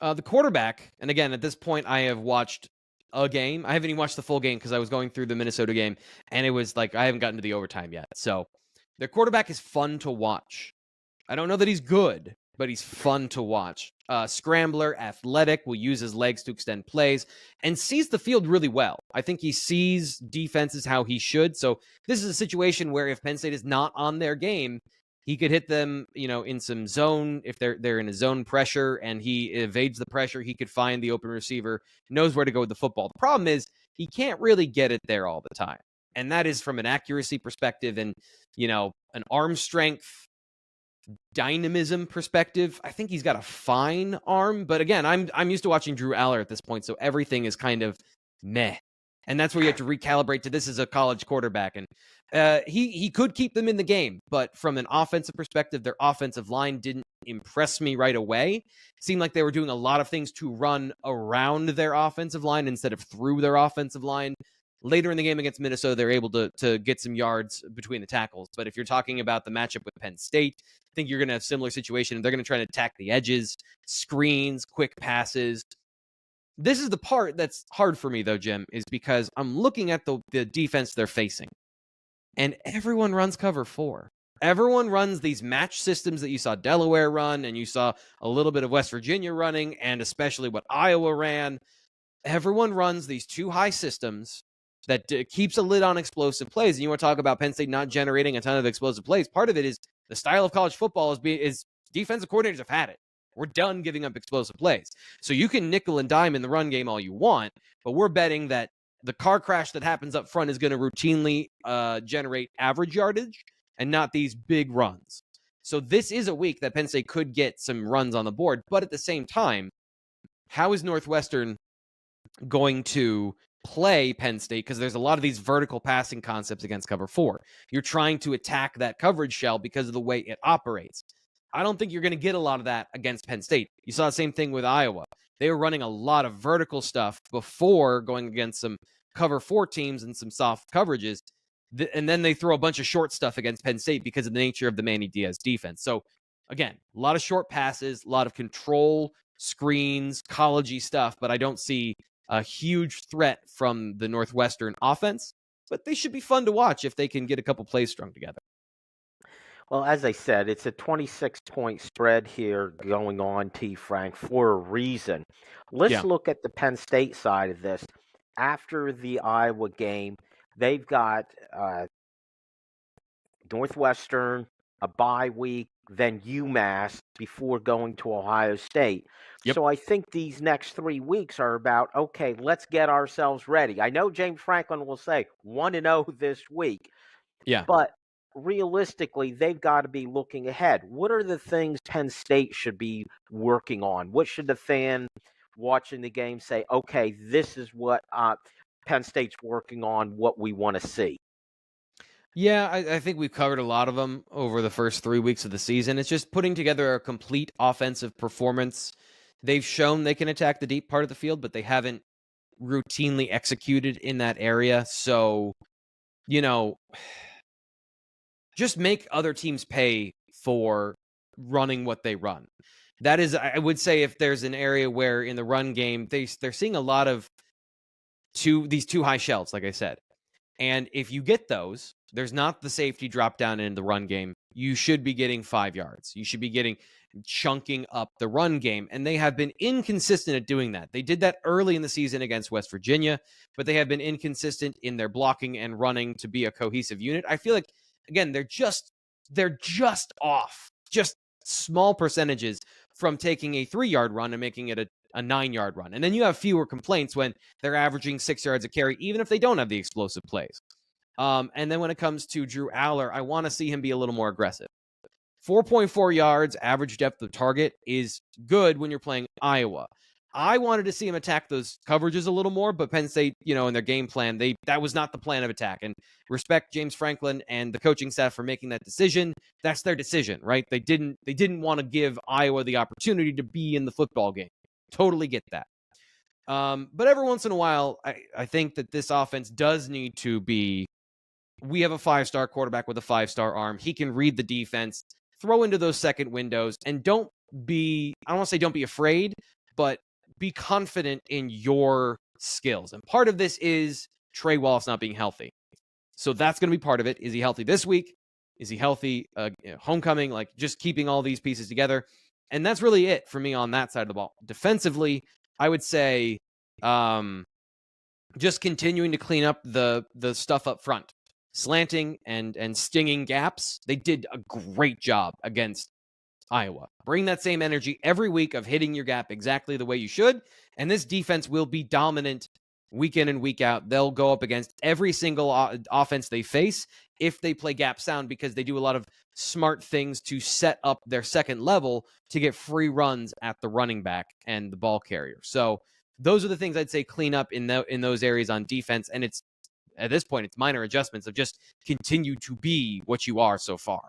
The quarterback, and again, at this point, I have watched a game. I haven't even watched the full game because I was going through the Minnesota game, and it was like I haven't gotten to the overtime yet. So their quarterback is fun to watch. I don't know that he's good, but he's fun to watch. Scrambler, athletic, will use his legs to extend plays, and sees the field really well. I think he sees defenses how he should. So this is a situation where if Penn State is not on their game, he could hit them, in some zone. If they're in a zone pressure and he evades the pressure, he could find the open receiver, knows where to go with the football. The problem is he can't really get it there all the time. And that is from an accuracy perspective and, an arm strength, dynamism perspective. I think he's got a fine arm, but again, I'm used to watching Drew Allar at this point, so everything is kind of meh. And that's where you have to recalibrate to this as a college quarterback. And he could keep them in the game, but from an offensive perspective, their offensive line didn't impress me right away. It seemed like they were doing a lot of things to run around their offensive line instead of through their offensive line. Later in the game against Minnesota, they're able to get some yards between the tackles. But if you're talking about the matchup with Penn State, I think you're going to have a similar situation. They're going to try to attack the edges, screens, quick passes. This is the part that's hard for me, though, Jim, is because I'm looking at the defense they're facing. And everyone runs cover 4. Everyone runs these match systems that you saw Delaware run, and you saw a little bit of West Virginia running, and especially what Iowa ran. Everyone runs these 2 high systems that keeps a lid on explosive plays. And you want to talk about Penn State not generating a ton of explosive plays. Part of it is the style of college football is defensive coordinators have had it. We're done giving up explosive plays. So you can nickel and dime in the run game all you want, but we're betting that the car crash that happens up front is going to routinely generate average yardage and not these big runs. So this is a week that Penn State could get some runs on the board. But at the same time, how is Northwestern going to play Penn State? Because there's a lot of these vertical passing concepts against cover 4. You're trying to attack that coverage shell because of the way it operates. I don't think you're going to get a lot of that against Penn State. You saw the same thing with Iowa. They were running a lot of vertical stuff before going against some cover 4 teams and some soft coverages. And then they throw a bunch of short stuff against Penn State because of the nature of the Manny Diaz defense. So again, a lot of short passes, a lot of control, screens, college-y stuff, but I don't see a huge threat from the Northwestern offense. But they should be fun to watch if they can get a couple plays strung together. Well, as I said, it's a 26-point spread here going on, T. Frank, for a reason. Let's look at the Penn State side of this. After the Iowa game, they've got Northwestern, a bye week, then UMass before going to Ohio State. Yep. So I think these next 3 weeks are about, okay, let's get ourselves ready. I know James Franklin will say 1-0 this week. Yeah. But realistically, they've got to be looking ahead. What are the things Penn State should be working on? What should the fan watching the game say, okay, this is what Penn State's working on, what we want to see? Yeah, I think we've covered a lot of them over the first 3 weeks of the season. It's just putting together a complete offensive performance. They've shown they can attack the deep part of the field, but they haven't routinely executed in that area. So, just make other teams pay for running what they run. That is, I would say, if there's an area where in the run game, they're seeing a lot of these two high shells, like I said. And if you get those, there's not the safety drop down in the run game. You should be getting 5 yards. You should be chunking up the run game. And they have been inconsistent at doing that. They did that early in the season against West Virginia, but they have been inconsistent in their blocking and running to be a cohesive unit. I feel like, again, they're just off, just small percentages from taking a 3-yard run and making it a 9-yard run. And then you have fewer complaints when they're averaging 6 yards a carry, even if they don't have the explosive plays. And then when it comes to Drew Allar, I want to see him be a little more aggressive. 4.4 yards average depth of target is good when you're playing Iowa. I wanted to see him attack those coverages a little more, but Penn State, in their game plan, that was not the plan of attack. And respect James Franklin and the coaching staff for making that decision. That's their decision, right? They didn't want to give Iowa the opportunity to be in the football game. Totally get that. But every once in a while, I think that this offense does need to be, we have a 5-star quarterback with a 5-star arm. He can read the defense, throw into those second windows, and I don't want to say don't be afraid, but be confident in your skills. And part of this is Trey Wallace not being healthy. So that's going to be part of it. Is he healthy this week? Is he healthy homecoming? Like, just keeping all these pieces together. And that's really it for me on that side of the ball. Defensively, I would say just continuing to clean up the stuff up front. Slanting and stinging gaps. They did a great job against Iowa. Bring that same energy every week of hitting your gap exactly the way you should, and this defense will be dominant week in and week out. They'll go up against every single offense they face if they play gap sound, because they do a lot of smart things to set up their second level to get free runs at the running back and the ball carrier. So those are the things I'd say clean up in those areas on defense, and it's at this point, it's minor adjustments of just continue to be what you are so far.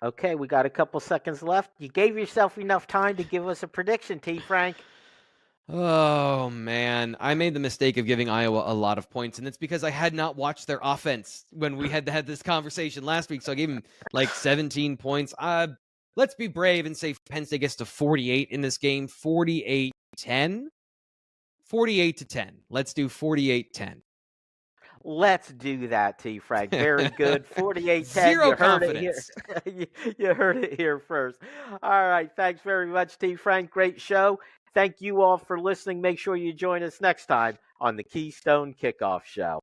Okay, we got a couple seconds left. You gave yourself enough time to give us a prediction, T. Frank. Oh, man. I made the mistake of giving Iowa a lot of points, and it's because I had not watched their offense when we had this conversation last week, so I gave them like 17 points. Let's be brave and say Penn State gets to 48 in this game. 48-10? 48-10. Let's do 48-10. Let's do that, T. Frank. Very good. 48-10. Zero confidence. You heard it here first. All right. Thanks very much, T. Frank. Great show. Thank you all for listening. Make sure you join us next time on the Keystone Kickoff Show.